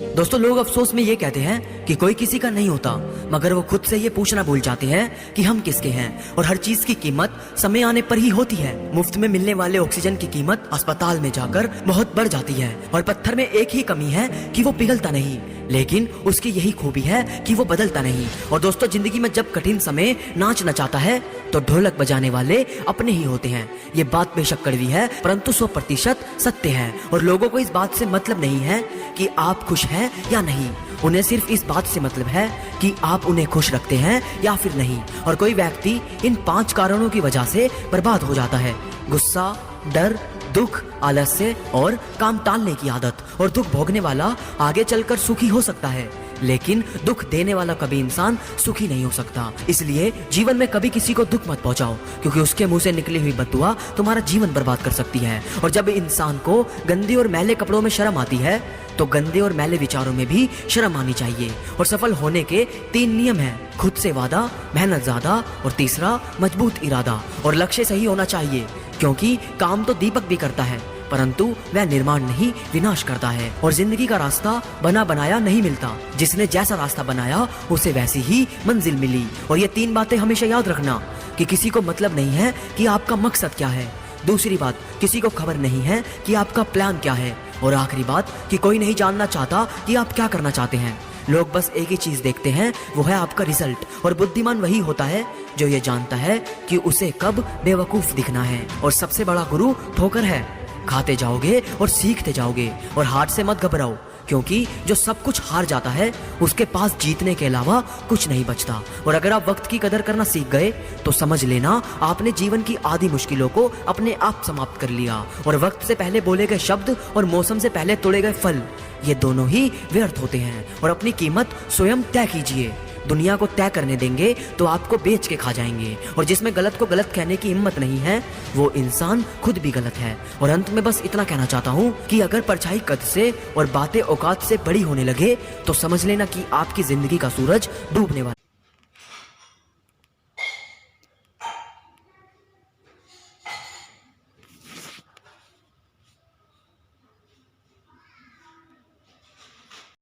दोस्तों, लोग अफसोस में ये कहते हैं कि कोई किसी का नहीं होता, मगर वो खुद से ये पूछना भूल जाते हैं कि हम किसके हैं। और हर चीज की कीमत समय आने पर ही होती है। मुफ्त में मिलने वाले ऑक्सीजन की कीमत अस्पताल में जाकर बहुत बढ़ जाती है। और पत्थर में एक ही कमी है कि वो पिघलता नहीं, लेकिन उसकी यही खूबी है कि वो बदलता नहीं। और दोस्तों, जिंदगी में जब कठिन समय नाच नचाता है तो ढोलक बजाने वाले अपने ही होते हैं। ये बात बेशक कड़वी है, परंतु 100% सत्य है। और लोगों को इस बात से मतलब नहीं है कि आप खुश हैं या नहीं, उन्हें सिर्फ इस बात से मतलब है कि आप उन्हें खुश रखते हैं या फिर नहीं। और कोई व्यक्ति इन 5 कारणों की वजह से बर्बाद हो जाता है: गुस्सा, डर, दुख, आलस्य और काम टालने की आदत। और दुख भोगने वाला आगे चलकर सुखी हो सकता है, लेकिन दुख देने वाला कभी इंसान सुखी नहीं हो सकता। इसलिए जीवन में कभी किसी को दुख मत पहुंचाओ, क्योंकि उसके मुंह से निकली हुई बददुआ तुम्हारा जीवन बर्बाद कर सकती है। और जब इंसान को गंदे और मैले कपड़ों में शर्म आती है, तो गंदे और मैले विचारों में भी शर्म आनी चाहिए। और सफल होने के 3 नियम हैं: खुद से वादा, मेहनत ज्यादा और तीसरा मजबूत इरादा। और लक्ष्य सही होना चाहिए, क्योंकि काम तो दीपक भी करता है, परंतु वह निर्माण नहीं, विनाश करता है। और जिंदगी का रास्ता बना बनाया नहीं मिलता, जिसने जैसा रास्ता बनाया उसे वैसी ही मंजिल मिली। और ये 3 बातें हमेशा याद रखना कि किसी को मतलब नहीं है कि आपका मकसद क्या है। दूसरी बात, किसी को खबर नहीं है कि आपका प्लान क्या है। और आखिरी बात कि कोई नहीं जानना चाहता कि आप क्या करना चाहते हैं। लोग बस एक ही चीज देखते हैं, वो है आपका रिजल्ट। और बुद्धिमान वही होता है जो ये जानता है कि उसे कब बेवकूफ दिखना है। और सबसे बड़ा गुरु ठोकर है। खाते जाओगे और सीखते जाओगे। और हार से मत घबराओ, क्योंकि जो सब कुछ हार जाता है उसके पास जीतने के अलावा कुछ नहीं बचता। और अगर आप वक्त की कदर करना सीख गए तो समझ लेना आपने जीवन की आधी मुश्किलों को अपने आप समाप्त कर लिया। और वक्त से पहले बोले गए शब्द और मौसम से पहले तोड़े गए फल, ये दोनों ही व्यर्थ होते हैं। और अपनी कीमत स्वयं तय कीजिए। दुनिया को तय करने देंगे तो आपको बेच के खा जाएंगे। और जिसमें गलत को गलत कहने की हिम्मत नहीं है, वो इंसान खुद भी गलत है। और अंत में बस इतना कहना चाहता हूँ कि अगर परछाई कद से और बातें औकात से बड़ी होने लगे तो समझ लेना कि आपकी जिंदगी का सूरज डूबने वाला